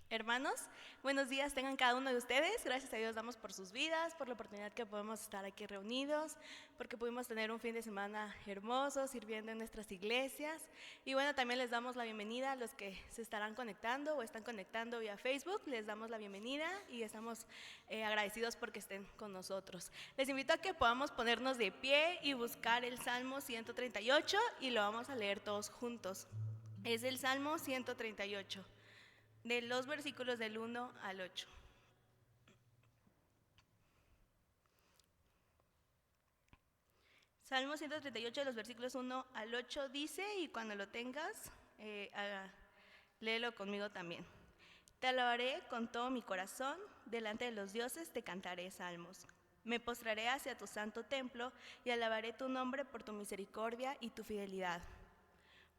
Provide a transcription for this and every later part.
Hermanos, buenos días tengan cada uno de ustedes. Gracias a Dios damos por sus vidas, por la oportunidad que podemos estar aquí reunidos, porque pudimos tener un fin de semana hermoso sirviendo en nuestras iglesias. Y bueno, también les damos la bienvenida a los que se estarán conectando o están conectando vía Facebook. Les damos la bienvenida y estamos agradecidos porque estén con nosotros. Les invito a que podamos ponernos de pie y buscar el Salmo 138 y lo vamos a leer todos juntos. Es el Salmo 138. De los versículos del 1 al 8. Salmo 138, de los versículos 1 al 8 dice, y cuando lo tengas, léelo conmigo también. Te alabaré con todo mi corazón, delante de los dioses te cantaré salmos. Me postraré hacia tu santo templo y alabaré tu nombre por tu misericordia y tu fidelidad.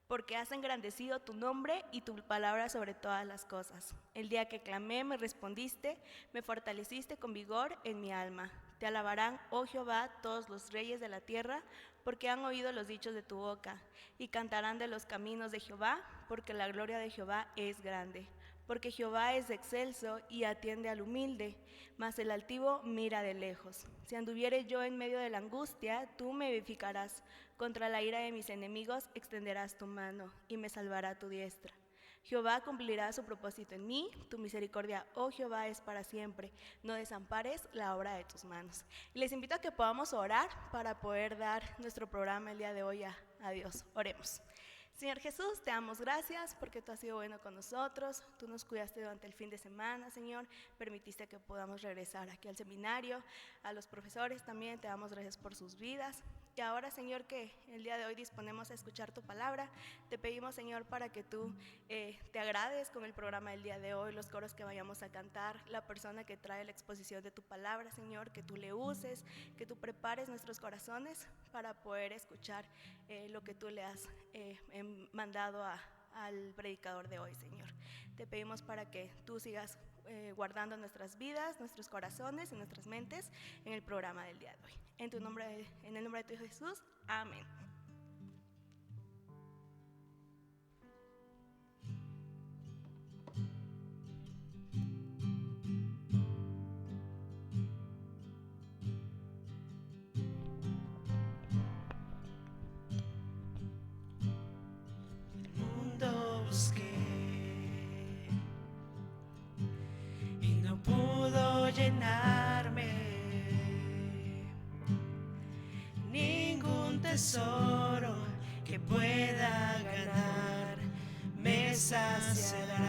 Porque has engrandecido tu nombre y tu palabra sobre todas las cosas. El día que clamé me respondiste, me fortaleciste con vigor en mi alma. Te alabarán, oh Jehová, todos los reyes de la tierra, porque han oído los dichos de tu boca, y cantarán de los caminos de Jehová, porque la gloria de Jehová es grande. Porque Jehová es excelso y atiende al humilde, mas el altivo mira de lejos. Si anduviere yo en medio de la angustia, tú me edificarás. Contra la ira de mis enemigos extenderás tu mano y me salvará tu diestra. Jehová cumplirá su propósito en mí, tu misericordia, oh Jehová, es para siempre. No desampares la obra de tus manos. Y les invito a que podamos orar para poder dar nuestro programa el día de hoy a Dios. Oremos. Señor Jesús, te damos gracias porque tú has sido bueno con nosotros, tú nos cuidaste durante el fin de semana, Señor, permitiste que podamos regresar aquí al seminario, a los profesores también, te damos gracias por sus vidas. Y ahora, Señor, que el día de hoy disponemos a escuchar tu palabra, te pedimos, Señor, para que tú te agrades con el programa del día de hoy, los coros que vayamos a cantar, la persona que trae la exposición de tu palabra, Señor, que tú le uses, que tú prepares nuestros corazones para poder escuchar lo que tú le has mandado al predicador de hoy, Señor. Te pedimos para que tú sigas guardando nuestras vidas, nuestros corazones y nuestras mentes en el programa del día de hoy. En el nombre de tu Hijo Jesús, amén. El mundo busqué y no pudo llenarme. Ningún tesoro que pueda ganar me saciará.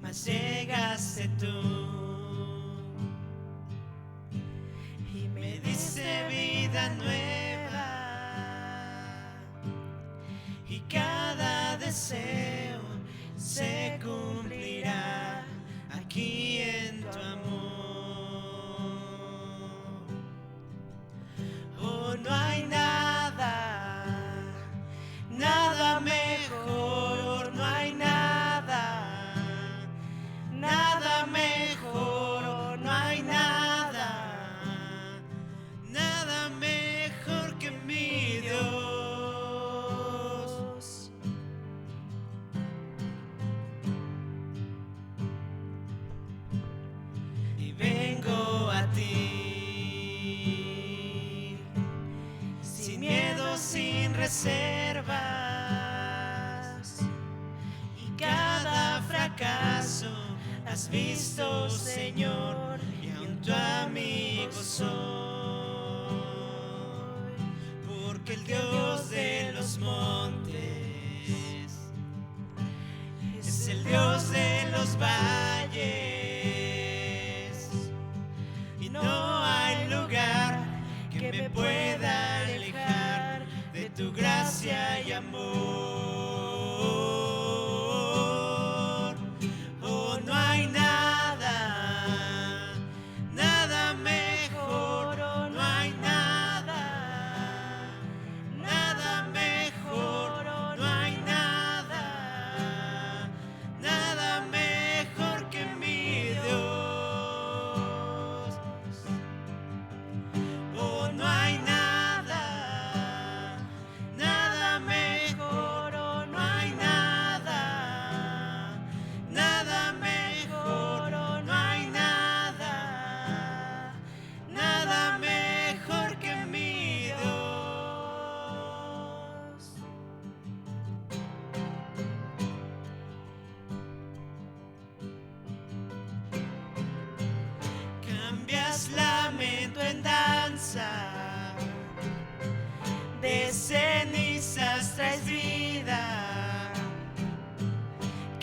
Mas llegaste tú y me diste vida nueva, y cada deseo se cumplirá aquí en tu amor. Oh, no hay nada, nada mejor, no hay nada, nada mejor, no hay nada, nada mejor que mi Dios. Y vengo a ti, sin miedo, sin reservas, y cada fracaso has visto, Señor, y aún tu amigo soy, porque el Dios de los montes es el Dios de los valles, y no hay lugar que me pueda alejar de tu gracia y amor. Oh, no hay nada, nada mejor, oh, no hay nada, nada mejor, oh, no hay nada, nada mejor que mi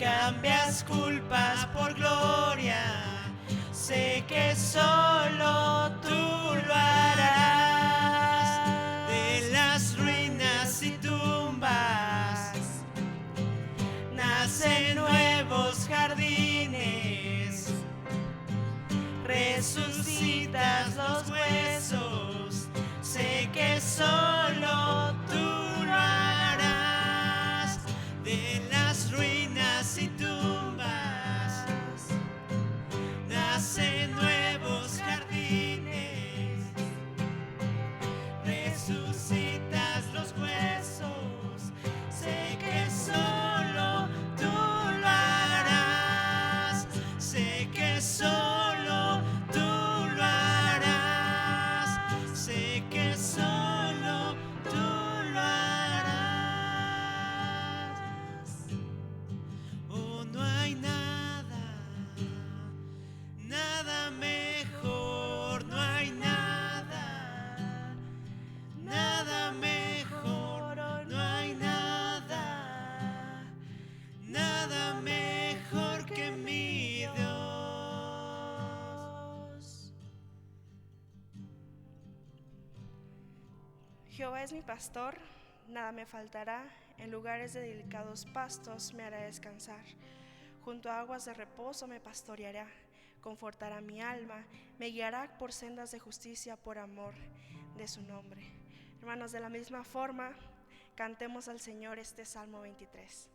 cambias culpas por gloria. Sé que solo tú lo harás. De las ruinas y tumbas nacen nuevos jardines. Resucitas los huesos. Sé que solo tú lo harás. De las ruinas y tumbas nacen nuevos jardines. Resucitas los huesos. Sé que solo tú lo harás. Sé que solo tú lo harás. Sé que solo tú lo harás. Oh, no hay nada, nada mejor, no hay nada, nada mejor, no hay nada, nada mejor que mi Dios. Jehová es mi pastor, nada me faltará. En lugares de delicados pastos me hará descansar. Junto a aguas de reposo me pastoreará. Confortará mi alma, me guiará por sendas de justicia por amor de su nombre. Hermanos, de la misma forma, cantemos al Señor este Salmo 23.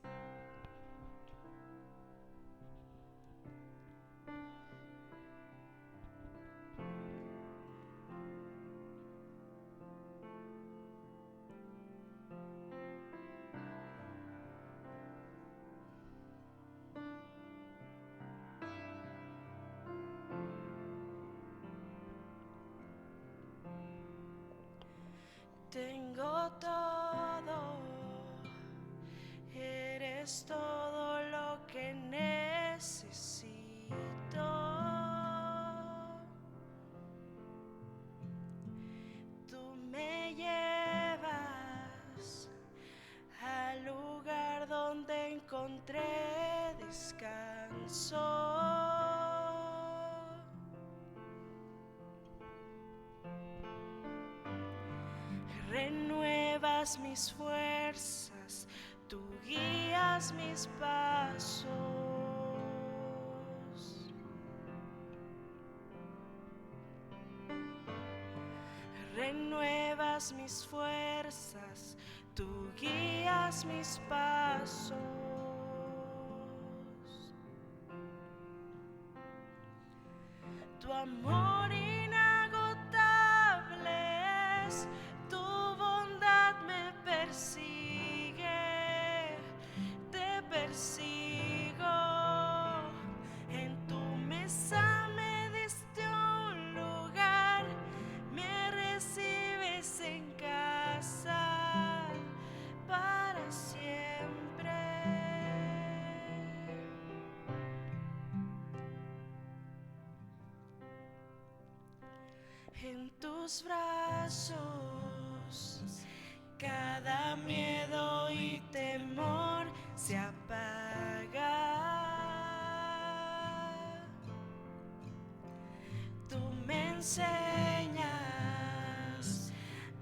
Tengo todo, eres todo lo que necesito. Tú me llevas al lugar donde encontré descanso. Renuevas mis fuerzas, tú guías mis pasos. Renuevas mis fuerzas, tú guías mis pasos. Tu amor inagotable es, tu bondad me persigue, te persigo. En tu mesa me diste un lugar, me recibes en casa para siempre. En tus brazos cada miedo y temor se apaga. Tú me enseñas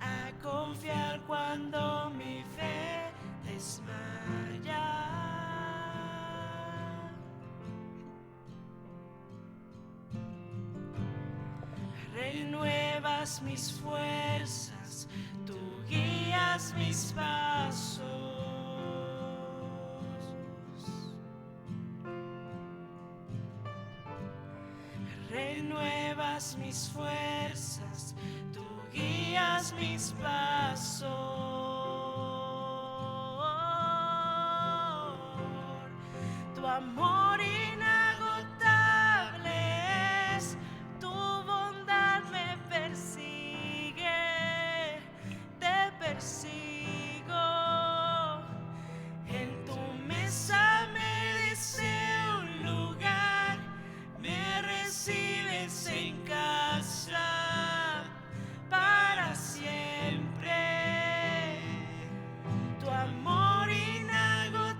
a confiar cuando mi fe desmaya. Renuevas mis fuerzas, tú guías mis pasos. Renuevas mis fuerzas, tú guías mis pasos. Tu amor inagotable es, tu bondad me persigue, te persigo. En tu mesa me diste un lugar, me recibes en casa para siempre. Tu amor inagotable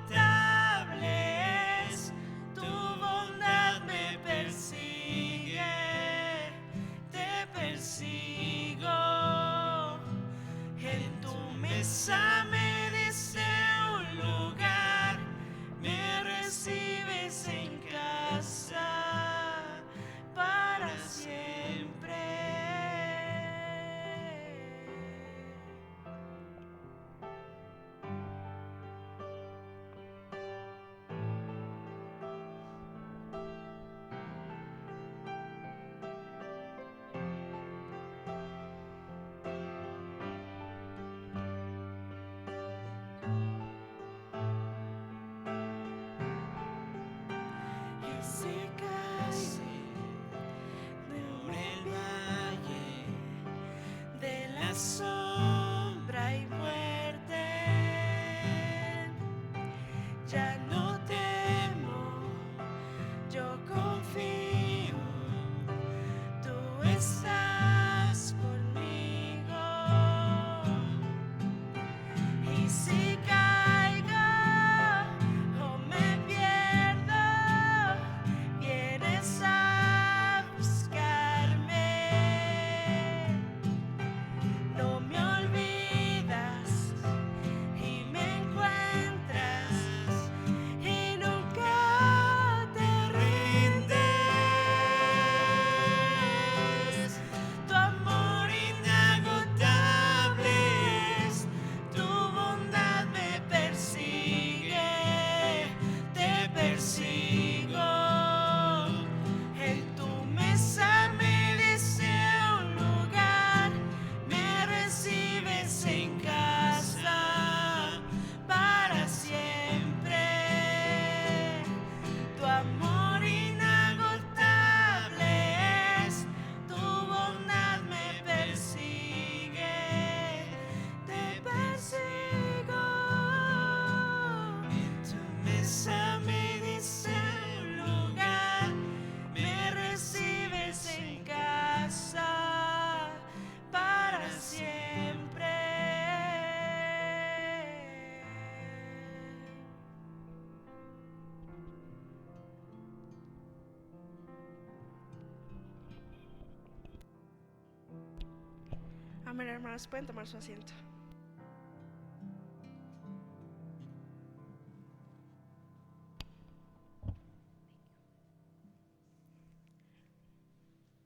Amén, hermanos, pueden tomar su asiento.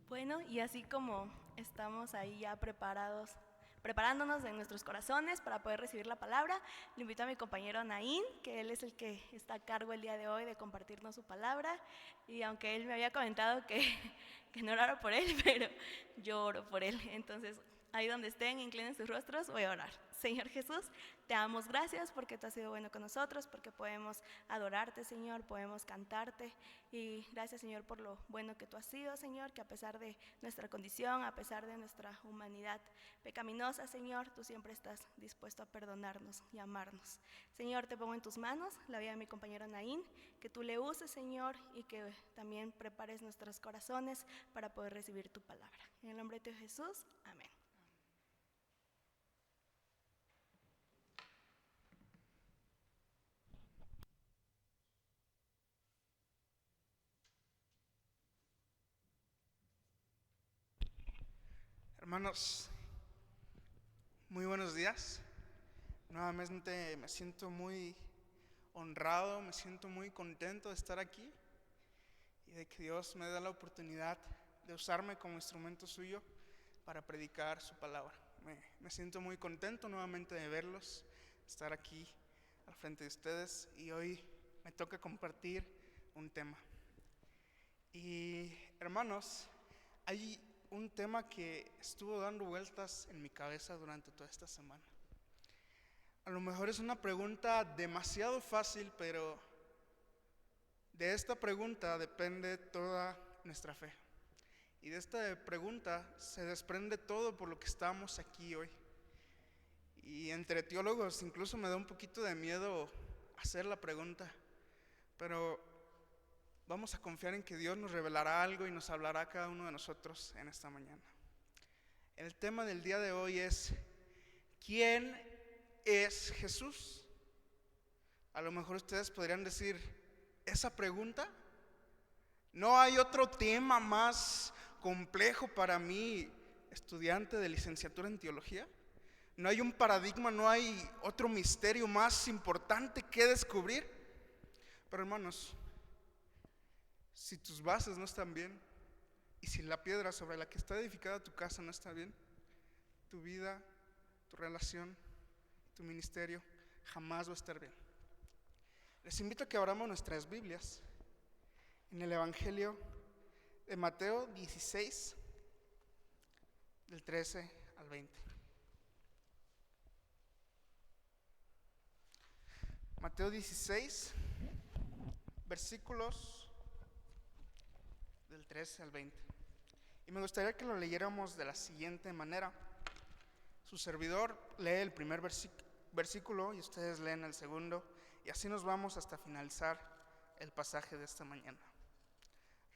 Bueno, y así como estamos ahí ya preparándonos en nuestros corazones para poder recibir la palabra, le invito a mi compañero Naín, que él es el que está a cargo el día de hoy de compartirnos su palabra. Y aunque él me había comentado que no orara por él, pero yo oro por él. Entonces, ahí donde estén, inclinen sus rostros, voy a orar. Señor Jesús, te damos gracias porque tú has sido bueno con nosotros, porque podemos adorarte, Señor, podemos cantarte. Y gracias, Señor, por lo bueno que tú has sido, Señor, que a pesar de nuestra condición, a pesar de nuestra humanidad pecaminosa, Señor, tú siempre estás dispuesto a perdonarnos y amarnos. Señor, te pongo en tus manos la vida de mi compañero Naín, que tú le uses, Señor, y que también prepares nuestros corazones para poder recibir tu palabra. En el nombre de Jesús, amén. Hermanos, muy buenos días. Nuevamente me siento muy honrado, me siento muy contento de estar aquí y de que Dios me dé la oportunidad de usarme como instrumento suyo para predicar su palabra. Me siento muy contento nuevamente de verlos, estar aquí al frente de ustedes, y hoy me toca compartir un tema. Y hermanos, hay un tema que estuvo dando vueltas en mi cabeza durante toda esta semana. A lo mejor es una pregunta demasiado fácil, pero de esta pregunta depende toda nuestra fe. Y de esta pregunta se desprende todo por lo que estamos aquí hoy. Y entre teólogos incluso me da un poquito de miedo hacer la pregunta, pero vamos a confiar en que Dios nos revelará algo y nos hablará a cada uno de nosotros en esta mañana. El tema del día de hoy es: ¿quién es Jesús? A lo mejor ustedes podrían decir, ¿esa pregunta? ¿No hay otro tema más complejo para mí, estudiante de licenciatura en teología? ¿No hay un paradigma, no hay otro misterio más importante que descubrir? Pero hermanos, si tus bases no están bien, y si la piedra sobre la que está edificada tu casa no está bien, tu vida, tu relación, tu ministerio jamás va a estar bien. Les invito a que abramos nuestras Biblias en el Evangelio de Mateo 16, del 13 al 20. Mateo 16, versículos del 13 al 20. Y me gustaría que lo leyéramos de la siguiente manera. Su servidor lee el primer versículo y ustedes leen el segundo, y así nos vamos hasta finalizar el pasaje de esta mañana.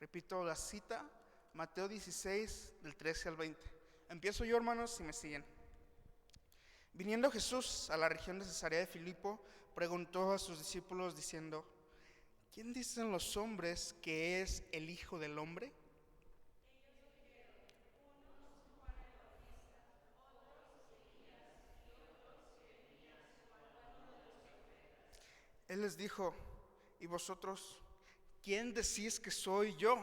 Repito la cita, Mateo 16, del 13 al 20. Empiezo yo, hermanos, si me siguen. Viniendo Jesús a la región de Cesarea de Filipo, preguntó a sus discípulos diciendo: ¿quién dicen los hombres que es el Hijo del Hombre? Él les dijo: ¿y vosotros quién decís que soy yo?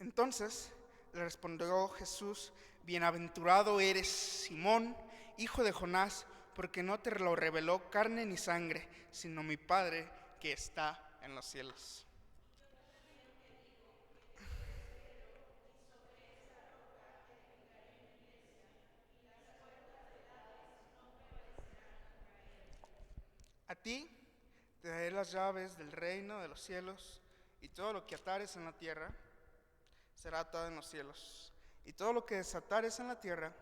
Entonces le respondió Jesús: bienaventurado eres, Simón, hijo de Jonás, porque no te lo reveló carne ni sangre, sino mi Padre que está en los cielos. A ti te daré las llaves del reino de los cielos, y todo lo que atares en la tierra será atado en los cielos, y todo lo que desatares en la tierra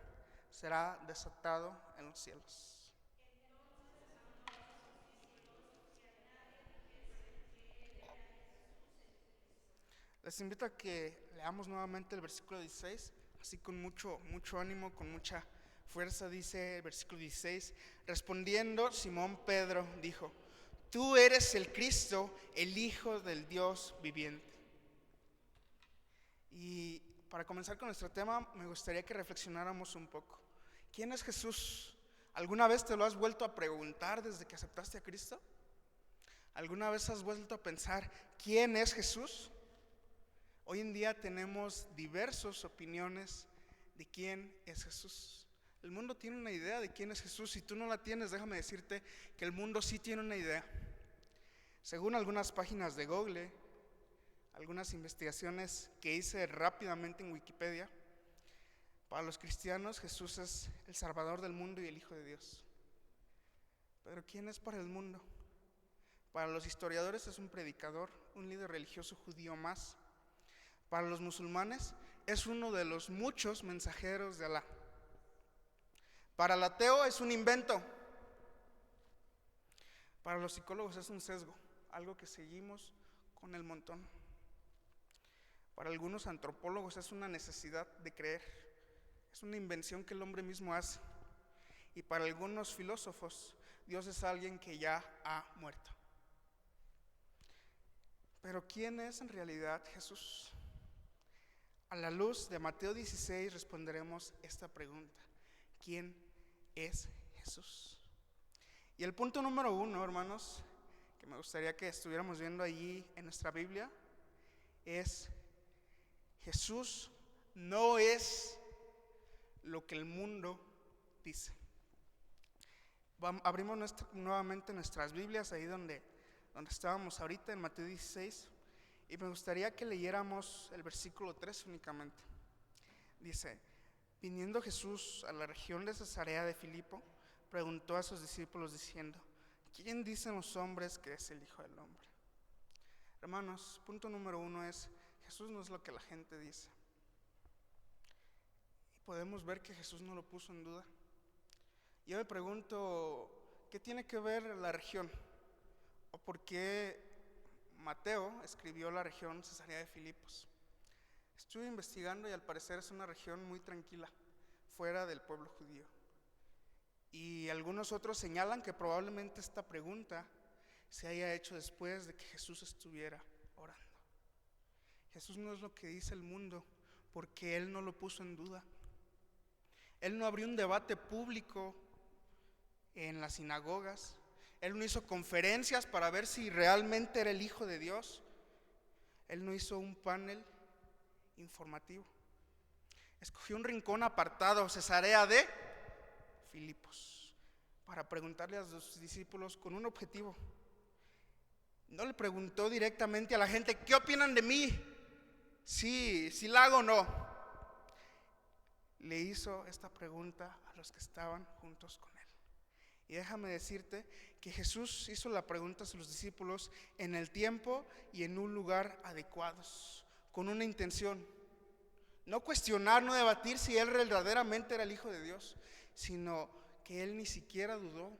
será desatado en los cielos. Les invito a que leamos nuevamente el versículo 16, así con mucho ánimo, con mucha fuerza. Dice el versículo 16: respondiendo Simón Pedro dijo: Tú eres el Cristo, el Hijo del Dios viviente. Y para comenzar con nuestro tema, me gustaría que reflexionáramos un poco. ¿Quién es Jesús? ¿Alguna vez te lo has vuelto a preguntar desde que aceptaste a Cristo? ¿Alguna vez has vuelto a pensar quién es Jesús? Hoy en día tenemos diversas opiniones de quién es Jesús. El mundo tiene una idea de quién es Jesús. Si tú no la tienes, déjame decirte que el mundo sí tiene una idea. Según algunas páginas de Google, algunas investigaciones que hice rápidamente en Wikipedia, para los cristianos Jesús es el Salvador del mundo y el Hijo de Dios. Pero ¿quién es para el mundo? Para los historiadores es un predicador, un líder religioso judío más. Para los musulmanes es uno de los muchos mensajeros de Alá. Para el ateo es un invento. Para los psicólogos es un sesgo, algo que seguimos con el montón. Para algunos antropólogos es una necesidad de creer. Es una invención que el hombre mismo hace. Y para algunos filósofos, Dios es alguien que ya ha muerto. Pero ¿quién es en realidad Jesús? A la luz de Mateo 16 responderemos esta pregunta: ¿quién es Jesús? Y el punto número 1, hermanos, que me gustaría que estuviéramos viendo allí en nuestra Biblia, es: Jesús no es lo que el mundo dice. Abrimos nuevamente nuestras Biblias ahí donde estábamos ahorita, en Mateo 16, y me gustaría que leyéramos el versículo 3 únicamente. Dice: viniendo Jesús a la región de Cesarea de Filipo, preguntó a sus discípulos diciendo: ¿quién dicen los hombres que es el Hijo del Hombre? Hermanos, punto número 1 es: Jesús no es lo que la gente dice. Y podemos ver que Jesús no lo puso en duda. Yo me pregunto, ¿qué tiene que ver la región? ¿O por qué Mateo escribió la región Cesarea de Filipos? Estuve investigando y al parecer es una región muy tranquila, fuera del pueblo judío. Y algunos otros señalan que probablemente esta pregunta se haya hecho después de que Jesús estuviera orando. Jesús no es lo que dice el mundo, porque Él no lo puso en duda. Él no abrió un debate público en las sinagogas. Él no hizo conferencias para ver si realmente era el Hijo de Dios. Él no hizo un panel informativo. Escogió un rincón apartado, Cesarea de Filipos, para preguntarle a sus discípulos con un objetivo. No le preguntó directamente a la gente: ¿qué opinan de mí? Si la hago o no. Le hizo esta pregunta a los que estaban juntos con él. Y déjame decirte que Jesús hizo la pregunta a sus discípulos en el tiempo y en un lugar adecuados, con una intención. No cuestionar, no debatir si Él verdaderamente era el Hijo de Dios, sino que Él ni siquiera dudó,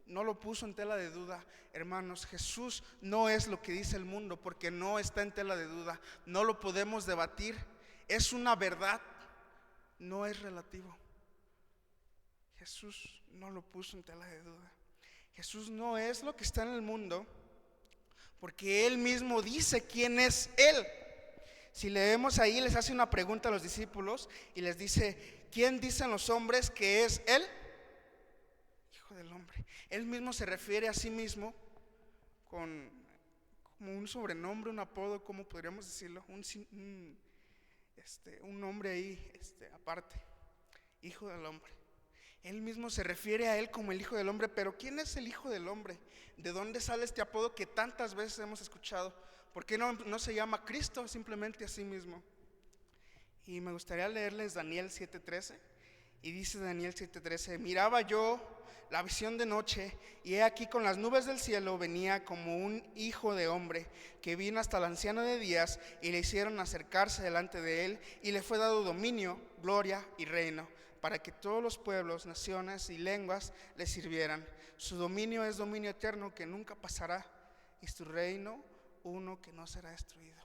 no lo puso en tela de duda. Hermanos, Jesús no es lo que dice el mundo, porque no está en tela de duda. No lo podemos debatir, es una verdad, no es relativo. Jesús no lo puso en tela de duda. Jesús no es lo que está en el mundo, porque Él mismo dice quién es Él. Si leemos ahí, les hace una pregunta a los discípulos y les dice: ¿quién dicen los hombres que es Él? Hijo del Hombre. Él mismo se refiere a sí mismo como un sobrenombre, un apodo, ¿cómo podríamos decirlo? Un nombre ahí aparte: Hijo del Hombre. Él mismo se refiere a Él como el Hijo del Hombre. Pero ¿quién es el Hijo del Hombre? ¿De dónde sale este apodo que tantas veces hemos escuchado? ¿Por qué no se llama Cristo simplemente a sí mismo? Y me gustaría leerles Daniel 7:13. Y dice Daniel 7:13: miraba yo la visión de noche, y he aquí con las nubes del cielo venía como un hijo de hombre, que vino hasta el anciano de días, y le hicieron acercarse delante de él, y le fue dado dominio, gloria y reino, para que todos los pueblos, naciones y lenguas le sirvieran. Su dominio es dominio eterno que nunca pasará, y su reino uno que no será destruido.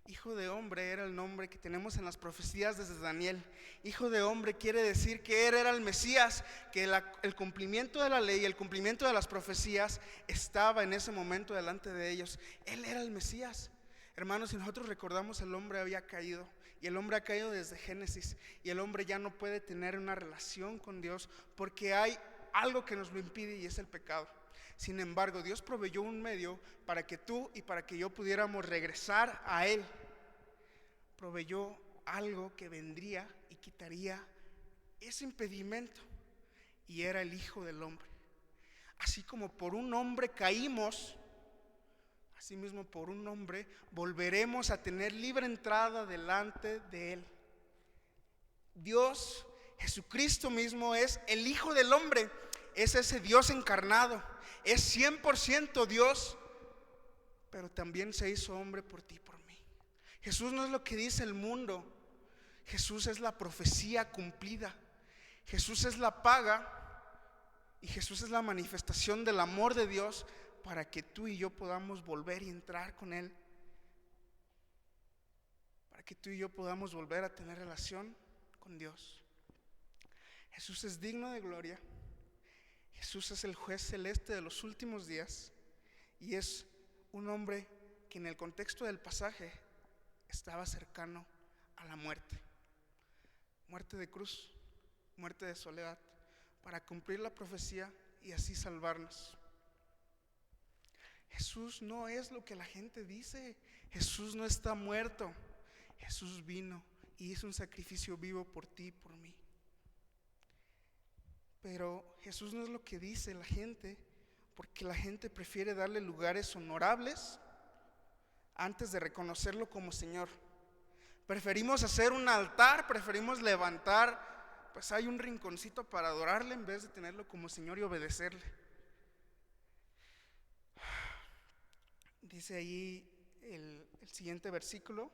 Hijo de hombre era el nombre que tenemos en las profecías desde Daniel. Hijo de hombre quiere decir que él era el Mesías, que el cumplimiento de la ley, el cumplimiento de las profecías estaba en ese momento delante de ellos. Él era el Mesías. Hermanos, si nosotros recordamos, el hombre había caído, y el hombre ha caído desde Génesis, y el hombre ya no puede tener una relación con Dios porque hay algo que nos lo impide, y es el pecado. Sin embargo, Dios proveyó un medio para que tú y para que yo pudiéramos regresar a Él. Proveyó algo que vendría y quitaría ese impedimento, y era el Hijo del Hombre. Así como por un hombre caímos, así mismo por un hombre volveremos a tener libre entrada delante de Él. Dios, Jesucristo mismo, es el Hijo del Hombre, es ese Dios encarnado, es 100% Dios, pero también se hizo hombre por ti y por mí. Jesús no es lo que dice el mundo, Jesús es la profecía cumplida, Jesús es la paga, y Jesús es la manifestación del amor de Dios para que tú y yo podamos volver y entrar con Él, para que tú y yo podamos volver a tener relación con Dios. Jesús es digno de gloria. Jesús es el juez celeste de los últimos días, y es un hombre que en el contexto del pasaje estaba cercano a la muerte. Muerte de cruz, muerte de soledad, para cumplir la profecía y así salvarnos. Jesús no es lo que la gente dice. Jesús no está muerto. Jesús vino y hizo un sacrificio vivo por ti y por mí. Pero Jesús no es lo que dice la gente, porque la gente prefiere darle lugares honorables antes de reconocerlo como Señor. Preferimos hacer un altar, preferimos levantar, pues hay un rinconcito para adorarle en vez de tenerlo como Señor y obedecerle. Dice ahí el siguiente versículo: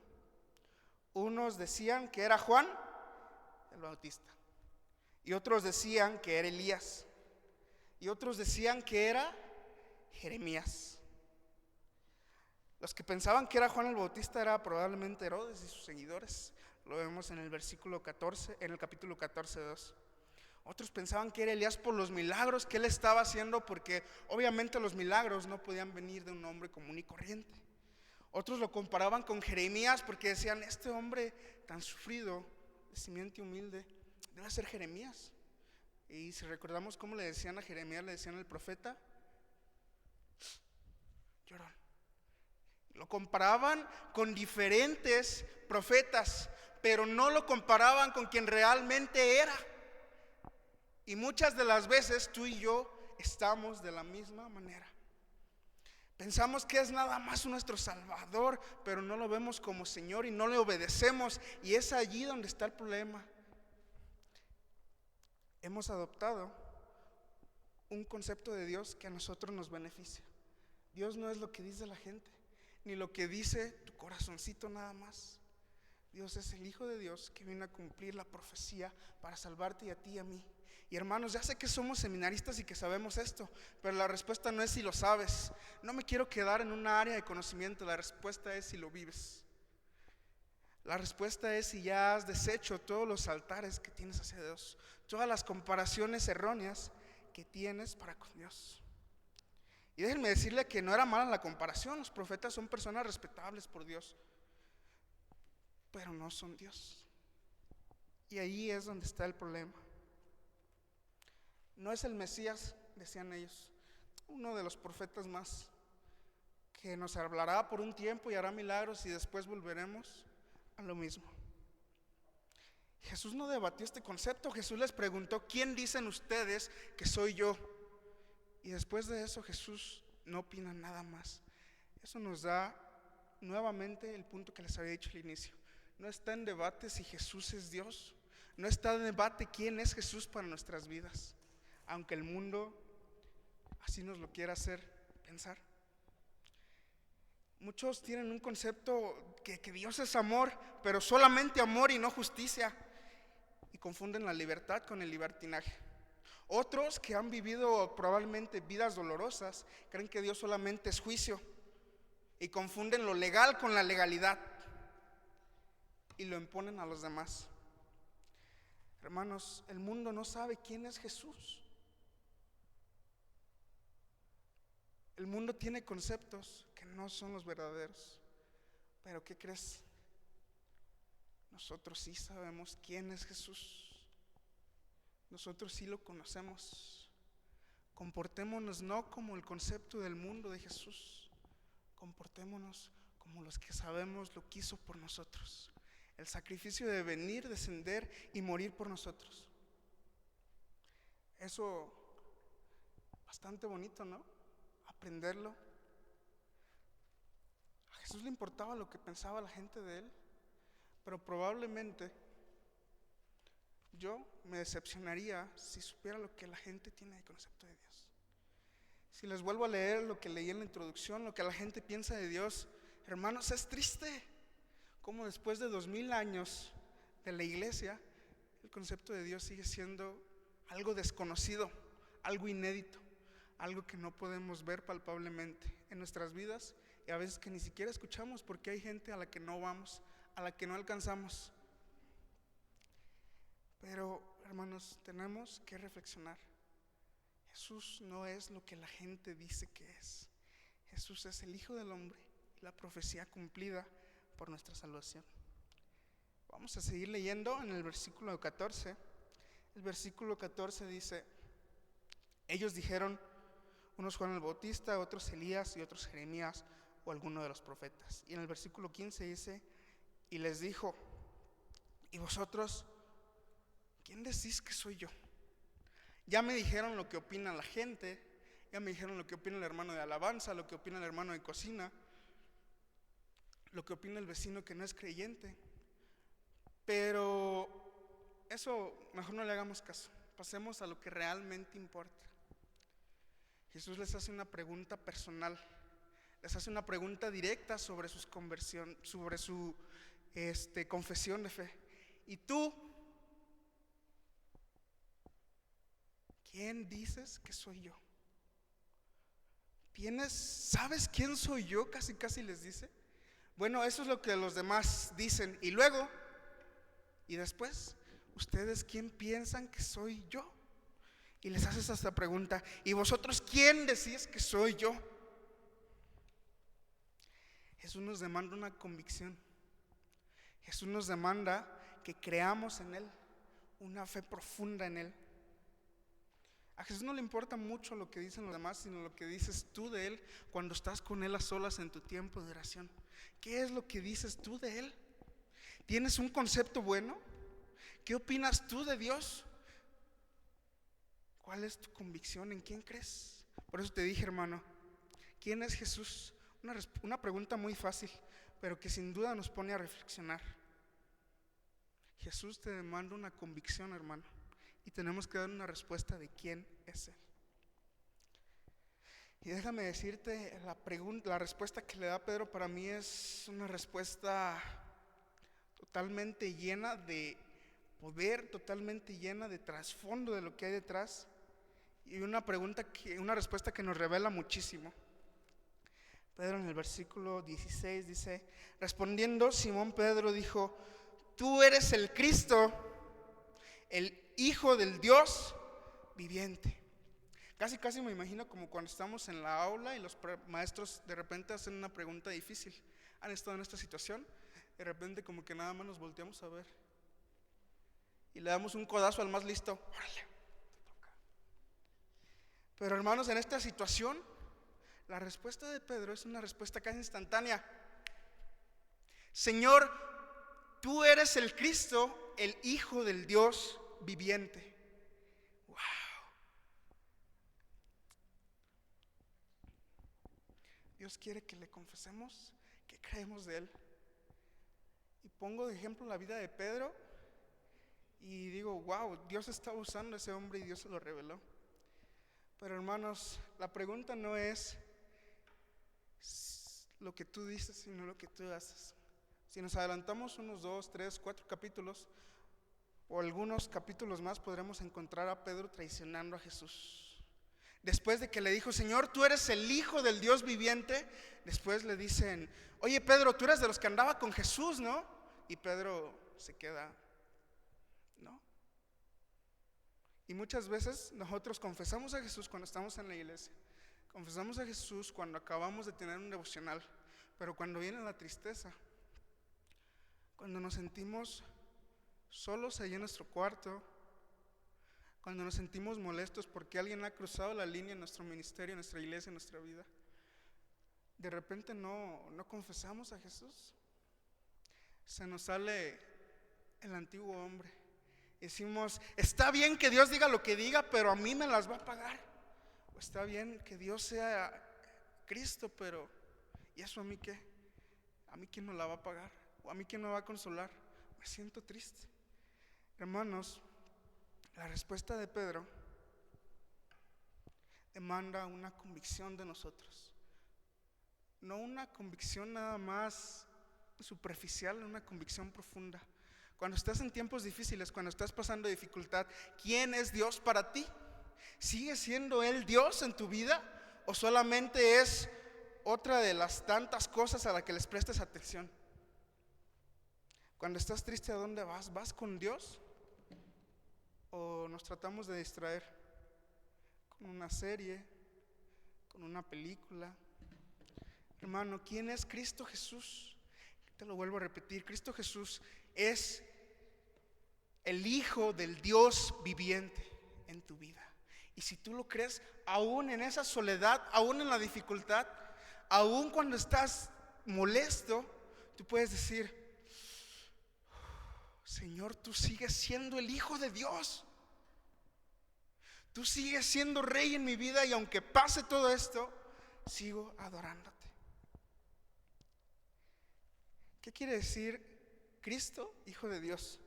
unos decían que era Juan el Bautista, y otros decían que era Elías, y otros decían que era Jeremías. Los que pensaban que era Juan el Bautista era probablemente Herodes y sus seguidores. Lo vemos en el versículo 14, en el capítulo 14:2. Otros pensaban que era Elías por los milagros que él estaba haciendo, porque obviamente los milagros no podían venir de un hombre común y corriente. Otros lo comparaban con Jeremías porque decían: este hombre tan sufrido, de simiente humilde, debe ser Jeremías. Y si recordamos cómo le decían a Jeremías, le decían el profeta llorón. Lo comparaban con diferentes profetas, pero no lo comparaban con quien realmente era. Y muchas de las veces tú y yo estamos de la misma manera. Pensamos que es nada más nuestro Salvador, pero no lo vemos como Señor y no le obedecemos, y es allí donde está el problema. Hemos adoptado un concepto de Dios que a nosotros nos beneficia. Dios no es lo que dice la gente, ni lo que dice tu corazoncito nada más. Dios es el Hijo de Dios que vino a cumplir la profecía para salvarte y a ti y a mí. Y hermanos, ya sé que somos seminaristas y que sabemos esto, pero la respuesta no es si lo sabes. No me quiero quedar en una área de conocimiento, la respuesta es si lo vives. La respuesta es si ya has deshecho todos los altares que tienes hacia Dios, todas las comparaciones erróneas que tienes para con Dios. Y déjenme decirle que no era mala la comparación. Los profetas son personas respetables por Dios, pero no son Dios. Y ahí es donde está el problema. No es el Mesías, decían ellos, uno de los profetas más, que nos hablará por un tiempo y hará milagros y después volveremos a lo mismo. Jesús no debatió este concepto. Jesús les preguntó: ¿quién dicen ustedes que soy yo? Y después de eso Jesús no opina nada más. Eso nos da nuevamente el punto que les había dicho al inicio. No está en debate si Jesús es Dios. No está en debate quién es Jesús para nuestras vidas, aunque el mundo así nos lo quiera hacer pensar. Muchos tienen un concepto que Dios es amor, pero solamente amor y no justicia, y confunden la libertad con el libertinaje. Otros que han vivido probablemente vidas dolorosas creen que Dios solamente es juicio y confunden lo legal con la legalidad. y lo imponen a los demás. Hermanos, el mundo no sabe quién es Jesús. El mundo tiene conceptos que no son los verdaderos. Pero ¿qué crees? Nosotros sí sabemos quién es Jesús. Nosotros sí lo conocemos. Comportémonos no como el concepto del mundo de Jesús. Comportémonos como los que sabemos lo que hizo por nosotros. El sacrificio de venir, descender y morir por nosotros. Eso bastante bonito, ¿no? Aprenderlo. A Jesús le importaba lo que pensaba la gente de él, pero probablemente yo me decepcionaría si supiera lo que la gente tiene de concepto de Dios. Si les vuelvo a leer lo que leí en la introducción, lo que la gente piensa de Dios, hermanos, es triste cómo después de 2000 años de la iglesia, el concepto de Dios sigue siendo algo desconocido, algo inédito, algo que no podemos ver palpablemente en nuestras vidas y a veces que ni siquiera escuchamos porque hay gente a la que no vamos, a la que no alcanzamos. Pero, hermanos, tenemos que reflexionar. Jesús no es lo que la gente dice que es. Jesús es el Hijo del Hombre, la profecía cumplida por nuestra salvación. Vamos a seguir leyendo en el versículo 14. El versículo 14 dice: ellos dijeron, unos Juan el Bautista, otros Elías y otros Jeremías o alguno de los profetas. Y en el versículo 15 dice: y les dijo, ¿y vosotros quién decís que soy yo? Ya me dijeron lo que opina la gente, ya me dijeron lo que opina el hermano de alabanza, lo que opina el hermano de cocina, lo que opina el vecino que no es creyente. Pero eso mejor no le hagamos caso. Pasemos a lo que realmente importa. Jesús les hace una pregunta personal, les hace una pregunta directa sobre su conversión, sobre su confesión de fe. ¿Y tú? ¿Quién dices que soy yo? ¿Sabes quién soy yo? Casi les dice. Bueno, eso es lo que los demás dicen. Y luego, y después, ¿ustedes quién piensan que soy yo? Y les haces esta pregunta: ¿y vosotros quién decís que soy yo? Jesús nos demanda una convicción. Jesús nos demanda que creamos en Él, una fe profunda en Él. A Jesús no le importa mucho lo que dicen los demás, sino lo que dices tú de Él cuando estás con Él a solas en tu tiempo de oración. ¿Qué es lo que dices tú de Él? ¿Tienes un concepto bueno? ¿Qué opinas tú de Dios? ¿Cuál es tu convicción? ¿En quién crees? Por eso te dije, hermano, ¿quién es Jesús? Una pregunta muy fácil, pero que sin duda nos pone a reflexionar. Jesús te demanda una convicción, hermano, y tenemos que dar una respuesta de quién es Él. Y déjame decirte, la respuesta que le da Pedro para mí es una respuesta totalmente llena de poder, totalmente llena de trasfondo de lo que hay detrás, y una respuesta que nos revela muchísimo. Pedro en el versículo 16 dice: respondiendo Simón Pedro dijo, tú eres el Cristo, el Hijo del Dios viviente. Casi me imagino como cuando estamos en la aula y los maestros de repente hacen una pregunta difícil. ¿Han estado en esta situación? De repente como que nada más nos volteamos a ver y le damos un codazo al más listo. ¡Órale! Te toca. Pero hermanos, en esta situación la respuesta de Pedro es una respuesta casi instantánea. Señor, tú eres el Cristo, el Hijo del Dios viviente. Wow. Dios quiere que le confesemos que creemos de Él. Y pongo de ejemplo la vida de Pedro y digo, wow, Dios estaba usando a ese hombre y Dios se lo reveló. Pero hermanos, la pregunta no es lo que tú dices, sino lo que tú haces. Si nos adelantamos unos 2, 3, 4 capítulos o algunos capítulos más, podremos encontrar a Pedro traicionando a Jesús. Después de que le dijo, Señor, tú eres el Hijo del Dios viviente, después le dicen, oye Pedro, tú eres de los que andaba con Jesús, ¿no? Y Pedro se queda, no. Y muchas veces nosotros confesamos a Jesús cuando estamos en la iglesia, confesamos a Jesús cuando acabamos de tener un devocional, pero cuando viene la tristeza, cuando nos sentimos solos allí en nuestro cuarto, cuando nos sentimos molestos porque alguien ha cruzado la línea en nuestro ministerio, en nuestra iglesia, en nuestra vida, de repente no confesamos a Jesús. Se nos sale el antiguo hombre. Decimos, está bien que Dios diga lo que diga, pero a mí me las va a pagar. O está bien que Dios sea Cristo, pero ¿y eso a mí qué? ¿A mí quién me la va a pagar? ¿O a mí quién me va a consolar? Me siento triste. Hermanos, la respuesta de Pedro demanda una convicción de nosotros. No una convicción nada más superficial, una convicción profunda. Cuando estás en tiempos difíciles, cuando estás pasando dificultad, ¿quién es Dios para ti? ¿Sigue siendo Él Dios en tu vida? ¿O solamente es otra de las tantas cosas a las que les prestes atención? Cuando estás triste, ¿a dónde vas? ¿Vas con Dios? ¿O nos tratamos de distraer con una serie, con una película? Hermano, ¿quién es Cristo Jesús? Te lo vuelvo a repetir, Cristo Jesús es el Hijo del Dios viviente en tu vida. Y si tú lo crees, aún en esa soledad, aún en la dificultad, aún cuando estás molesto, tú puedes decir, Señor, tú sigues siendo el Hijo de Dios. Tú sigues siendo Rey en mi vida, y aunque pase todo esto, sigo adorándote. ¿Qué quiere decir Cristo, Hijo de Dios?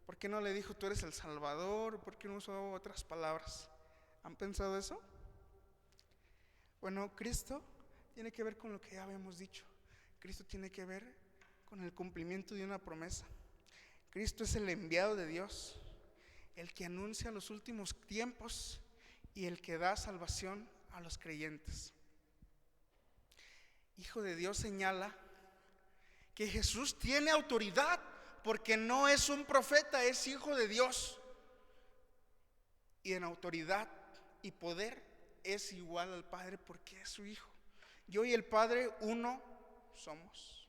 ¿Por qué no le dijo tú eres el Salvador? ¿Por qué no usó otras palabras? ¿Han pensado eso? Bueno, Cristo tiene que ver con lo que ya habíamos dicho. Cristo tiene que ver con el cumplimiento de una promesa. Cristo es el enviado de Dios, el que anuncia los últimos tiempos y el que da salvación a los creyentes. Hijo de Dios señala que Jesús tiene autoridad porque no es un profeta, es Hijo de Dios. Y en autoridad y poder es igual al Padre porque es su Hijo. Yo y el Padre uno somos.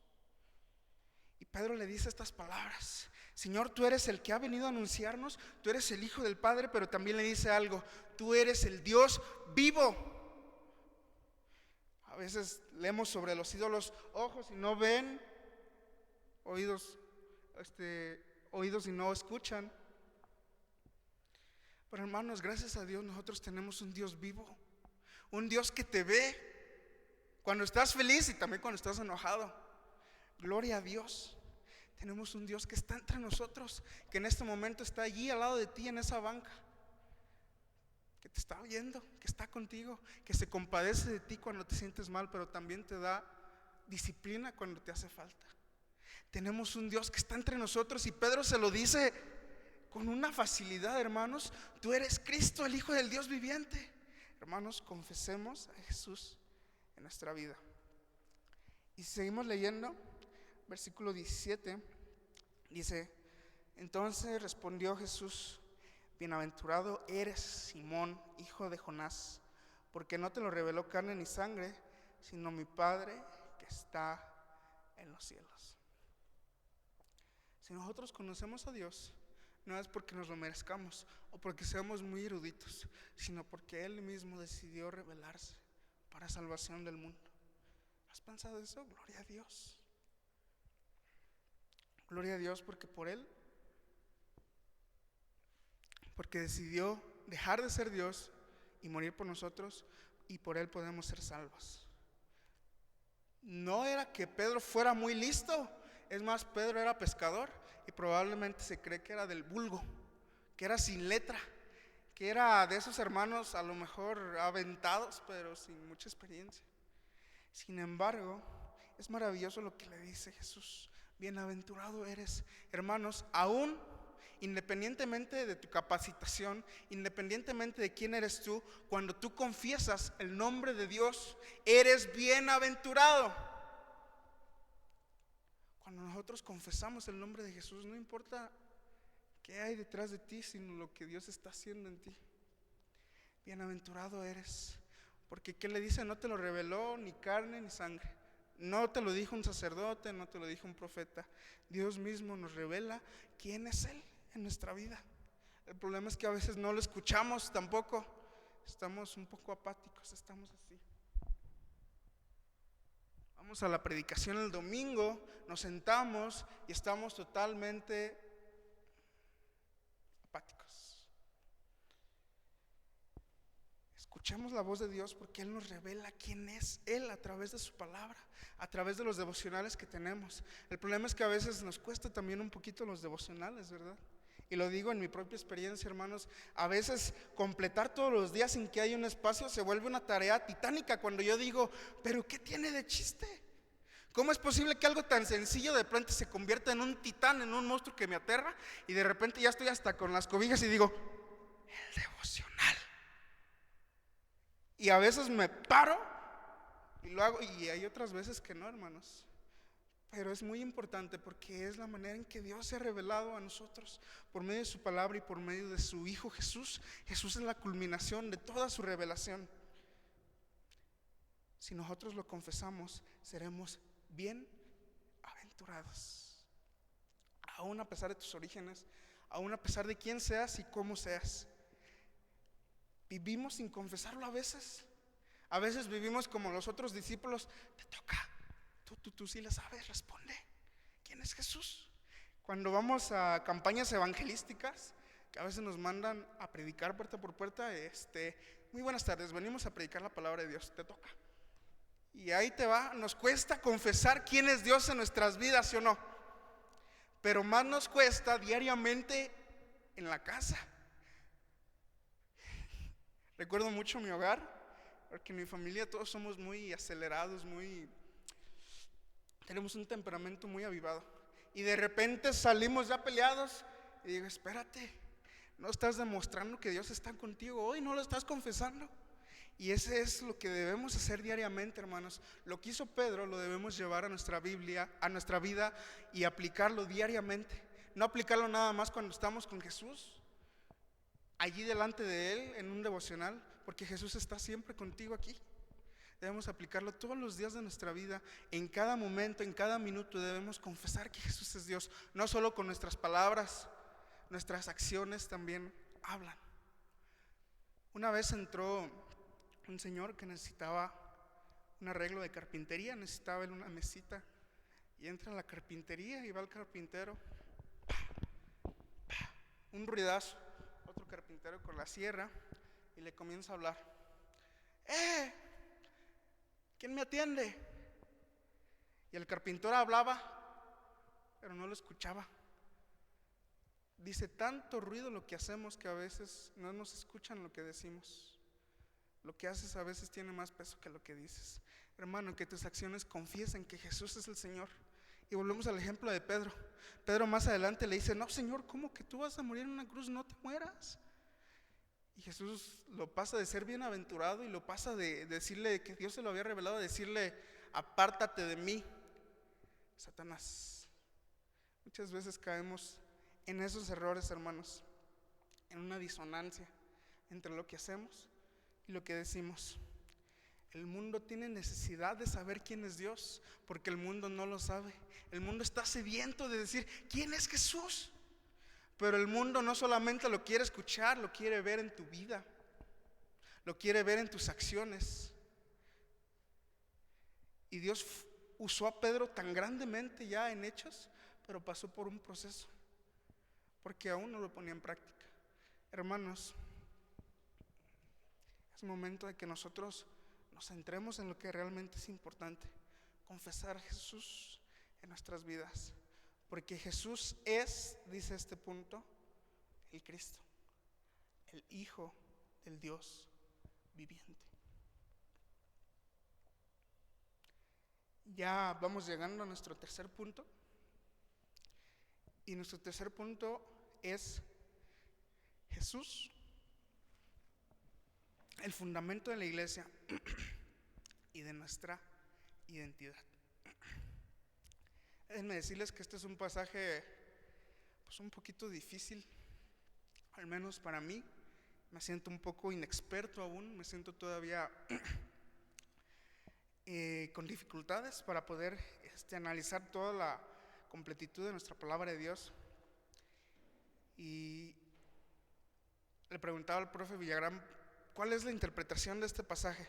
Y Pedro le dice estas palabras: Señor, tú eres el que ha venido a anunciarnos, tú eres el Hijo del Padre, pero también le dice algo: tú eres el Dios vivo. A veces leemos sobre los ídolos: ojos y no ven, oídos y no escuchan. Pero hermanos, gracias a Dios nosotros tenemos un Dios vivo, un Dios que te ve cuando estás feliz y también cuando estás enojado. Gloria a Dios. Tenemos un Dios que está entre nosotros, que en este momento está allí al lado de ti en esa banca, que te está viendo, que está contigo, que se compadece de ti cuando te sientes mal, pero también te da disciplina cuando te hace falta. Tenemos un Dios que está entre nosotros, y Pedro se lo dice con una facilidad, hermanos: tú eres Cristo, el Hijo del Dios viviente. Hermanos, confesemos a Jesús en nuestra vida. Y seguimos leyendo, versículo 17, dice: entonces respondió Jesús: bienaventurado eres, Simón, hijo de Jonás, porque no te lo reveló carne ni sangre, sino mi Padre que está en los cielos. Si nosotros conocemos a Dios, no es porque nos lo merezcamos o porque seamos muy eruditos, sino porque Él mismo decidió revelarse para salvación del mundo. ¿Has pensado eso? Gloria a Dios. Gloria a Dios porque por Él, porque decidió dejar de ser Dios y morir por nosotros, y por Él podemos ser salvos. No era que Pedro fuera muy listo. Es más, Pedro era pescador y probablemente se cree que era del vulgo, que era sin letra, que era de esos hermanos a lo mejor aventados, pero sin mucha experiencia. Sin embargo, es maravilloso lo que le dice Jesús: bienaventurado eres. Hermanos, aún independientemente de tu capacitación, independientemente de quién eres tú, cuando tú confiesas el nombre de Dios, eres bienaventurado. Cuando nosotros confesamos el nombre de Jesús, no importa qué hay detrás de ti, sino lo que Dios está haciendo en ti. Bienaventurado eres, porque ¿qué le dice? No te lo reveló ni carne ni sangre. No te lo dijo un sacerdote, no te lo dijo un profeta. Dios mismo nos revela quién es Él en nuestra vida. El problema es que a veces no lo escuchamos tampoco. Estamos un poco apáticos, estamos así. Vamos a la predicación el domingo, nos sentamos y estamos totalmente apáticos. Escuchemos la voz de Dios porque Él nos revela quién es Él a través de su palabra, a través de los devocionales que tenemos. El problema es que a veces nos cuesta también un poquito los devocionales, ¿verdad? Y lo digo en mi propia experiencia, hermanos. A veces completar todos los días sin que haya un espacio se vuelve una tarea titánica. Cuando yo digo, ¿pero qué tiene de chiste? ¿Cómo es posible que algo tan sencillo de pronto se convierta en un titán, en un monstruo que me aterra? Y de repente ya estoy hasta con las cobijas y digo, el devocional. Y a veces me paro y lo hago, y hay otras veces que no, hermanos. Pero es muy importante porque es la manera en que Dios se ha revelado a nosotros por medio de su palabra y por medio de su Hijo Jesús. Jesús es la culminación de toda su revelación. Si nosotros lo confesamos, seremos bienaventurados. Aún a pesar de tus orígenes, aún a pesar de quién seas y cómo seas. Vivimos sin confesarlo a veces. A veces vivimos como los otros discípulos. Te toca. Tú sí le sabes, responde. ¿Quién es Jesús? Cuando vamos a campañas evangelísticas, que a veces nos mandan a predicar puerta por puerta, muy buenas tardes, venimos a predicar la palabra de Dios, te toca. Y ahí te va, nos cuesta confesar quién es Dios en nuestras vidas, ¿sí o no? Pero más nos cuesta diariamente en la casa. Recuerdo mucho mi hogar, porque en mi familia todos somos muy acelerados, tenemos un temperamento muy avivado. Y de repente salimos ya peleados y digo, espérate, no estás demostrando que Dios está contigo hoy, no lo estás confesando. Y ese es lo que debemos hacer diariamente, hermanos. Lo que hizo Pedro lo debemos llevar a nuestra Biblia, a nuestra vida, y aplicarlo diariamente. No aplicarlo nada más cuando estamos con Jesús, allí delante de Él en un devocional, porque Jesús está siempre contigo aquí. Debemos aplicarlo todos los días de nuestra vida. En cada momento, en cada minuto debemos confesar que Jesús es Dios. No solo con nuestras palabras, nuestras acciones también hablan. Una vez entró un señor que necesitaba un arreglo de carpintería, necesitaba él una mesita. Y entra a la carpintería y va el carpintero, un ruidazo, otro carpintero con la sierra, y le comienza a hablar. ¿Quién me atiende? Y el carpintero hablaba, pero no lo escuchaba. Dice, tanto ruido lo que hacemos que a veces no nos escuchan lo que decimos. Lo que haces a veces tiene más peso que lo que dices. Hermano, que tus acciones confiesen que Jesús es el Señor. Y volvemos al ejemplo de Pedro. Pedro más adelante le dice, no, Señor, ¿cómo que tú vas a morir en una cruz? No te mueras. Y Jesús lo pasa de ser bienaventurado y lo pasa de decirle que Dios se lo había revelado, a decirle, apártate de mí, Satanás. Muchas veces caemos en esos errores, hermanos, en una disonancia entre lo que hacemos y lo que decimos. El mundo tiene necesidad de saber quién es Dios, porque el mundo no lo sabe. El mundo está sediento de decir, ¿quién es Jesús? Pero el mundo no solamente lo quiere escuchar, lo quiere ver en tu vida, lo quiere ver en tus acciones. Y Dios usó a Pedro tan grandemente ya en Hechos, pero pasó por un proceso, porque aún no lo ponía en práctica. Hermanos, es momento de que nosotros nos centremos en lo que realmente es importante, confesar a Jesús en nuestras vidas. Porque Jesús es, dice este punto, el Cristo, el Hijo del Dios viviente. Ya vamos llegando a nuestro tercer punto. Y nuestro tercer punto es Jesús, el fundamento de la iglesia y de nuestra identidad. Déjenme decirles que este es un pasaje pues un poquito difícil, al menos para mí. Me siento un poco inexperto aún, me siento todavía con dificultades para poder analizar toda la completitud de nuestra palabra de Dios. Y le preguntaba al profe Villagrán cuál es la interpretación de este pasaje.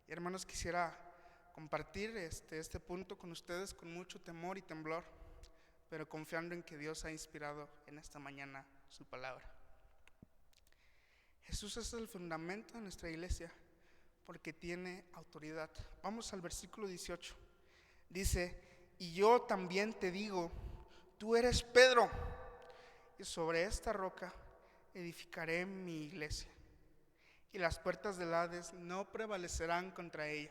Y hermanos, quisiera compartir este punto con ustedes con mucho temor y temblor, pero confiando en que Dios ha inspirado en esta mañana su palabra. Jesús es el fundamento de nuestra iglesia porque tiene autoridad. Vamos al versículo 18. Dice: y yo también te digo, tú eres Pedro, y sobre esta roca edificaré mi iglesia, y las puertas del Hades no prevalecerán contra ella.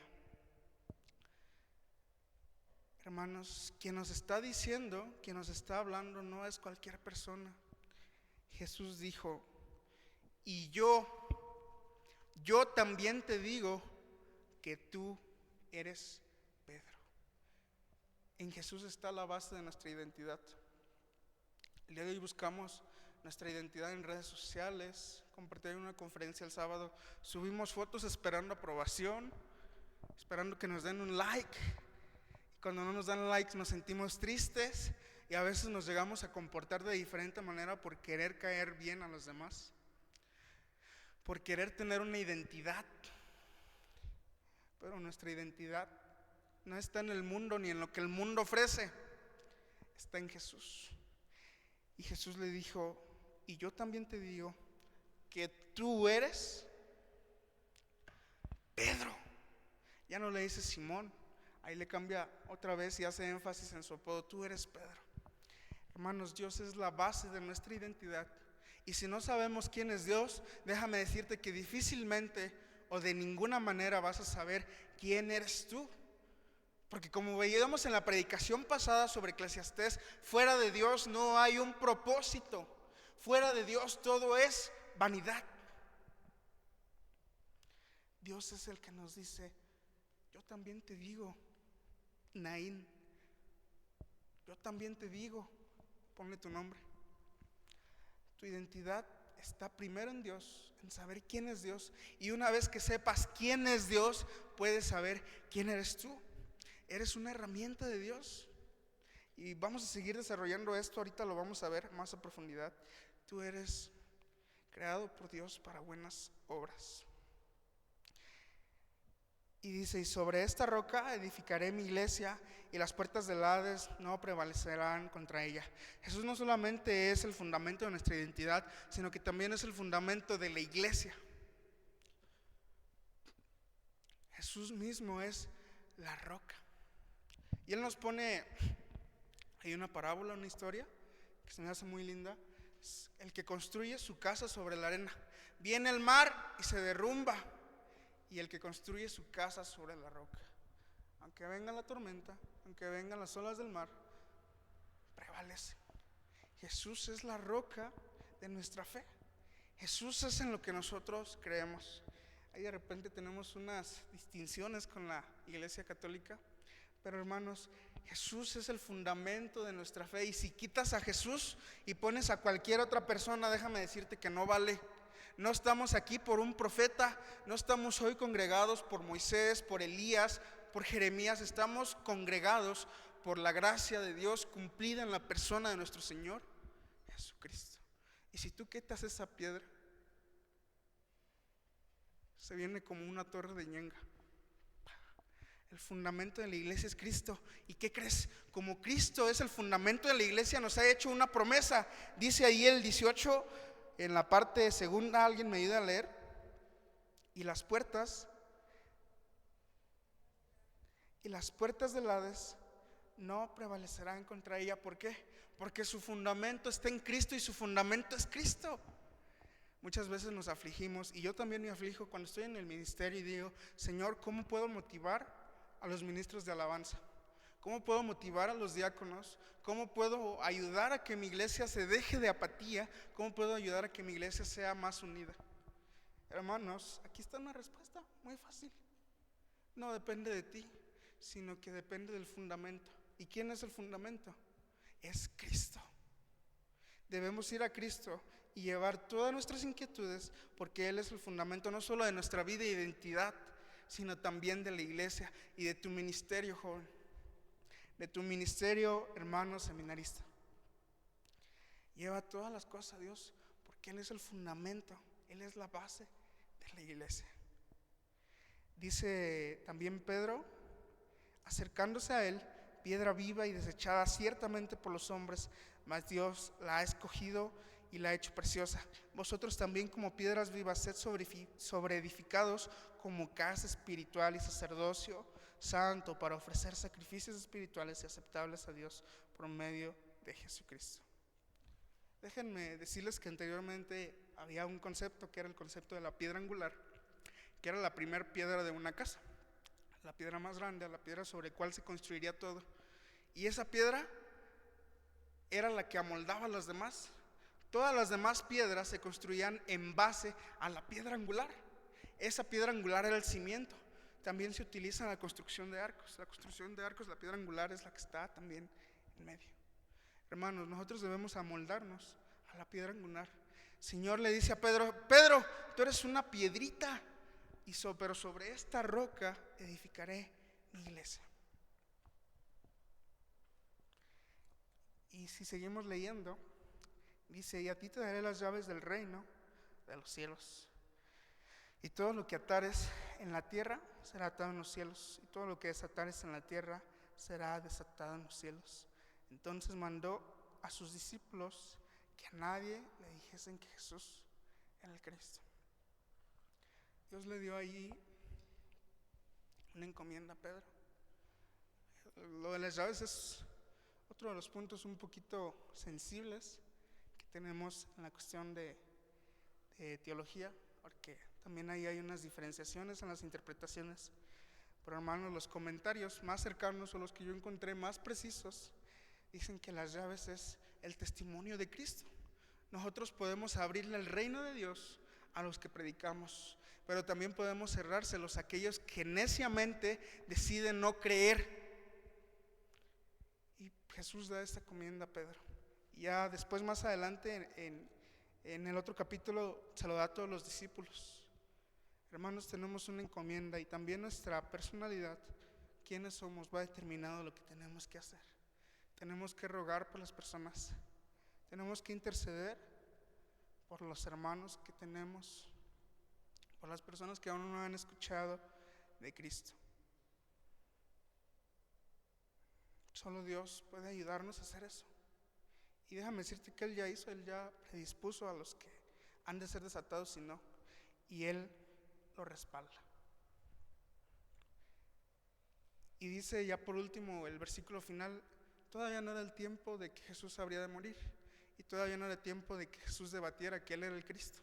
Hermanos, quien nos está diciendo, quien nos está hablando, no es cualquier persona. Jesús dijo: y yo también te digo que tú eres Pedro. En Jesús está la base de nuestra identidad. El día de hoy buscamos nuestra identidad en redes sociales. Compartí en una conferencia el sábado, subimos fotos esperando aprobación, esperando que nos den un like. Y cuando no nos dan likes nos sentimos tristes y a veces nos llegamos a comportar de diferente manera por querer caer bien a los demás, por querer tener una identidad. Pero nuestra identidad no está en el mundo ni en lo que el mundo ofrece, está en Jesús. Y Jesús le dijo: y yo también te digo que tú eres Pedro. Ya no le dice Simón, ahí le cambia otra vez y hace énfasis en su apodo: tú eres Pedro. Hermanos, Dios es la base de nuestra identidad. Y si no sabemos quién es Dios, déjame decirte que difícilmente o de ninguna manera vas a saber quién eres tú. Porque como veíamos en la predicación pasada sobre Eclesiastés, fuera de Dios no hay un propósito. Fuera de Dios todo es vanidad. Dios es el que nos dice: yo también te digo, Naín, yo también te digo, ponle tu nombre. Tu identidad está primero en Dios, en saber quién es Dios. Y una vez que sepas quién es Dios, puedes saber quién eres tú. Eres una herramienta de Dios. Y vamos a seguir desarrollando esto, ahorita lo vamos a ver más a profundidad. Tú eres creado por Dios para buenas obras. Y dice: y sobre esta roca edificaré mi iglesia, y las puertas del Hades no prevalecerán contra ella. Jesús no solamente es el fundamento de nuestra identidad, sino que también es el fundamento de la iglesia. Jesús mismo es la roca. Y Él nos pone, hay una parábola, una historia que se me hace muy linda. Es el que construye su casa sobre la arena. Viene el mar y se derrumba. Y el que construye su casa sobre la roca, aunque venga la tormenta, aunque vengan las olas del mar, prevalece. Jesús es la roca de nuestra fe. Jesús es en lo que nosotros creemos. Ahí de repente tenemos unas distinciones con la Iglesia Católica, pero hermanos, Jesús es el fundamento de nuestra fe. Y si quitas a Jesús y pones a cualquier otra persona, déjame decirte que no vale. No estamos aquí por un profeta, no estamos hoy congregados por Moisés, por Elías, por Jeremías. Estamos congregados por la gracia de Dios cumplida en la persona de nuestro Señor Jesucristo. Y si tú quitas esa piedra, se viene como una torre de ñenga. El fundamento de la iglesia es Cristo. ¿Y qué crees? Como Cristo es el fundamento de la iglesia, nos ha hecho una promesa. Dice ahí el 18, en la parte segunda, alguien me ayuda a leer. Y las puertas del Hades no prevalecerán contra ella. ¿Por qué? Porque su fundamento está en Cristo y su fundamento es Cristo. Muchas veces nos afligimos, y yo también me aflijo cuando estoy en el ministerio y digo: Señor, ¿cómo puedo motivar a los ministros de alabanza? ¿Cómo puedo motivar a los diáconos? ¿Cómo puedo ayudar a que mi iglesia se deje de apatía? ¿Cómo puedo ayudar a que mi iglesia sea más unida? Hermanos, aquí está una respuesta muy fácil. No depende de ti, sino que depende del fundamento. ¿Y quién es el fundamento? Es Cristo. Debemos ir a Cristo y llevar todas nuestras inquietudes, porque Él es el fundamento no solo de nuestra vida e identidad, sino también de la iglesia y de tu ministerio, joven, de tu ministerio, hermano seminarista. Lleva todas las cosas a Dios, porque Él es el fundamento, Él es la base de la iglesia. Dice también Pedro, acercándose a Él, piedra viva y desechada ciertamente por los hombres, mas Dios la ha escogido y la ha hecho preciosa. Vosotros también, como piedras vivas, sed sobreedificados como casa espiritual y sacerdocio santo, para ofrecer sacrificios espirituales y aceptables a Dios por medio de Jesucristo. Déjenme decirles que anteriormente había un concepto que era el concepto de la piedra angular, que era la primera piedra de una casa, la piedra más grande, la piedra sobre la cual se construiría todo. Y esa piedra era la que amoldaba a las demás. Todas las demás piedras se construían en base a la piedra angular. Esa piedra angular era el cimiento. También se utiliza en la construcción de arcos. La construcción de arcos, la piedra angular es la que está también en medio. Hermanos, nosotros debemos amoldarnos a la piedra angular. El Señor le dice a Pedro, Pedro, tú eres una piedrita, pero sobre esta roca edificaré mi iglesia. Y si seguimos leyendo, dice, y a ti te daré las llaves del reino de los cielos. Y todo lo que atares en la tierra será atado en los cielos, y todo lo que desatares en la tierra será desatado en los cielos. Entonces mandó a sus discípulos que a nadie le dijesen que Jesús era el Cristo. Dios le dio ahí una encomienda a Pedro. Lo de las llaves es otro de los puntos un poquito sensibles que tenemos en la cuestión de teología, porque también ahí hay unas diferenciaciones en las interpretaciones. Pero hermanos, los comentarios más cercanos o los que yo encontré más precisos dicen que las llaves es el testimonio de Cristo. Nosotros podemos abrirle el reino de Dios a los que predicamos, pero también podemos cerrárselos a aquellos que neciamente deciden no creer. Y Jesús da esta encomienda a Pedro. Y ya después, más adelante, en el otro capítulo, se lo da a todos los discípulos. Hermanos, tenemos una encomienda y también nuestra personalidad, quiénes somos, va determinado lo que tenemos que hacer. Tenemos que rogar por las personas, tenemos que interceder por los hermanos que tenemos, por las personas que aún no han escuchado de Cristo. Solo Dios puede ayudarnos a hacer eso. Y déjame decirte que Él ya hizo, Él ya predispuso a los que han de ser desatados y no, y Él lo respalda. Y dice ya por último el versículo final, todavía no era el tiempo de que Jesús habría de morir, y todavía no era tiempo de que Jesús debatiera que Él era el Cristo.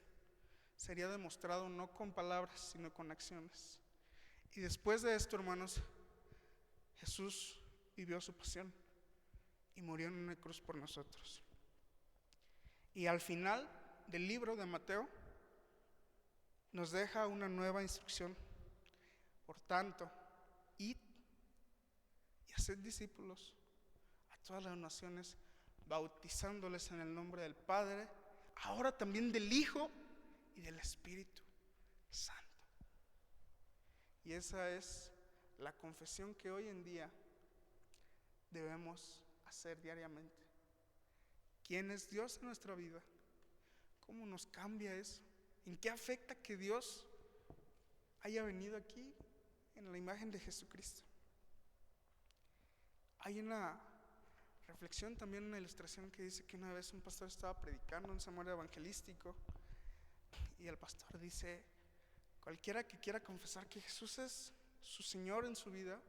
Sería demostrado no con palabras, sino con acciones. Y después de esto, hermanos, Jesús vivió su pasión y murió en una cruz por nosotros. Y al final del libro de Mateo nos deja una nueva instrucción. Por tanto, id y haced discípulos a todas las naciones, bautizándoles en el nombre del Padre, ahora también del Hijo y del Espíritu Santo. Y esa es la confesión que hoy en día debemos hacer diariamente. ¿Quién es Dios en nuestra vida? ¿Cómo nos cambia eso? ¿En qué afecta que Dios haya venido aquí en la imagen de Jesucristo? Hay una reflexión, también una ilustración que dice que una vez un pastor estaba predicando un sermón evangelístico y el pastor dice, cualquiera que quiera confesar que Jesús es su Señor en su vida,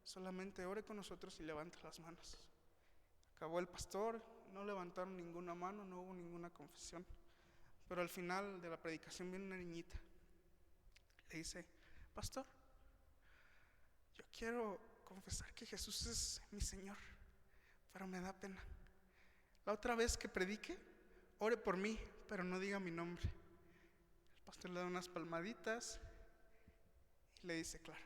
solamente ore con nosotros y levante las manos. Acabó el pastor, no levantaron ninguna mano, no hubo ninguna confesión. Pero al final de la predicación viene una niñita. Le dice, pastor, yo quiero confesar que Jesús es mi Señor, pero me da pena. La otra vez que predique, ore por mí, pero no diga mi nombre. El pastor le da unas palmaditas y le dice, claro.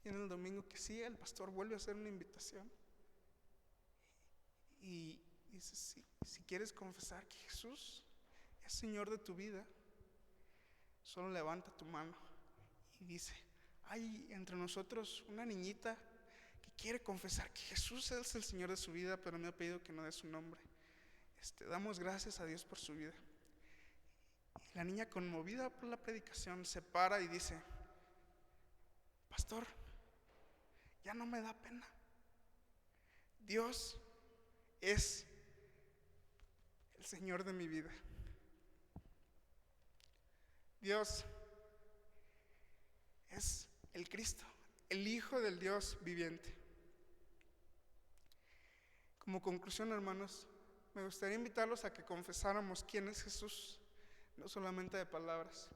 Y en el domingo que sigue, el pastor vuelve a hacer una invitación. Y dice, si quieres confesar que Jesús es Señor de tu vida, solo levanta tu mano. Y dice, hay entre nosotros una niñita que quiere confesar que Jesús es el Señor de su vida, pero me ha pedido que no dé su nombre. Damos gracias a Dios por su vida. Y la niña, conmovida por la predicación, se para y dice, pastor, ya no me da pena. Dios es el Señor de mi vida. Dios es el Cristo, el Hijo del Dios viviente. Como conclusión, hermanos, me gustaría invitarlos a que confesáramos quién es Jesús, no solamente de palabras,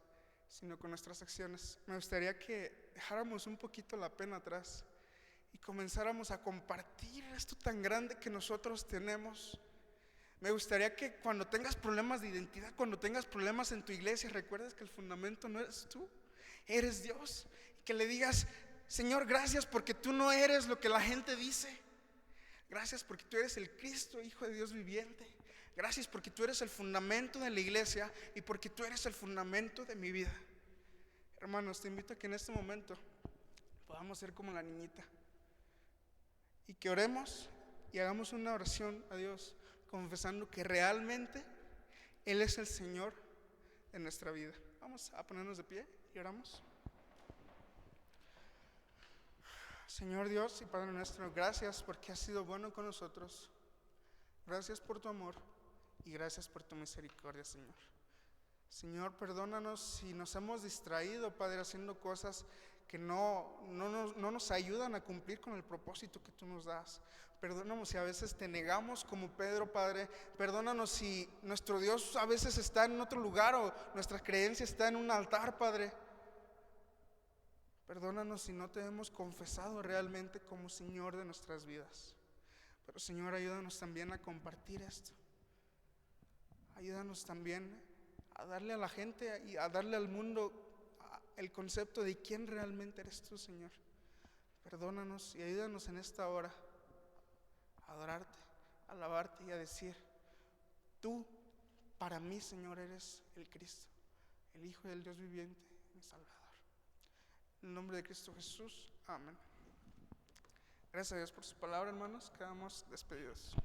sino con nuestras acciones. Me gustaría que dejáramos un poquito la pena atrás y comenzáramos a compartir esto tan grande que nosotros tenemos. Me gustaría que cuando tengas problemas de identidad, cuando tengas problemas en tu iglesia, recuerdes que el fundamento no eres tú, eres Dios. Y que le digas, Señor, gracias porque tú no eres lo que la gente dice. Gracias porque tú eres el Cristo, Hijo de Dios viviente. Gracias porque tú eres el fundamento de la iglesia y porque tú eres el fundamento de mi vida. Hermanos, te invito a que en este momento podamos ser como la niñita y que oremos y hagamos una oración a Dios, confesando que realmente Él es el Señor de nuestra vida. Vamos a ponernos de pie y oramos. Señor Dios y Padre nuestro, gracias porque has sido bueno con nosotros. Gracias por tu amor y gracias por tu misericordia, Señor. Señor, perdónanos si nos hemos distraído, Padre, haciendo cosas que no nos ayudan a cumplir con el propósito que tú nos das. Perdónanos si a veces te negamos como Pedro, Padre. Perdónanos si nuestro Dios a veces está en otro lugar o nuestra creencia está en un altar, Padre. Perdónanos si no te hemos confesado realmente como Señor de nuestras vidas. Pero Señor, ayúdanos también a compartir esto. Ayúdanos también a darle a la gente y a darle al mundo el concepto de quién realmente eres tú, Señor. Perdónanos y ayúdanos en esta hora a adorarte, a alabarte y a decir, tú para mí, Señor, eres el Cristo, el Hijo del Dios viviente, mi Salvador. En el nombre de Cristo Jesús, amén. Gracias a Dios por su palabra, hermanos. Quedamos despedidos.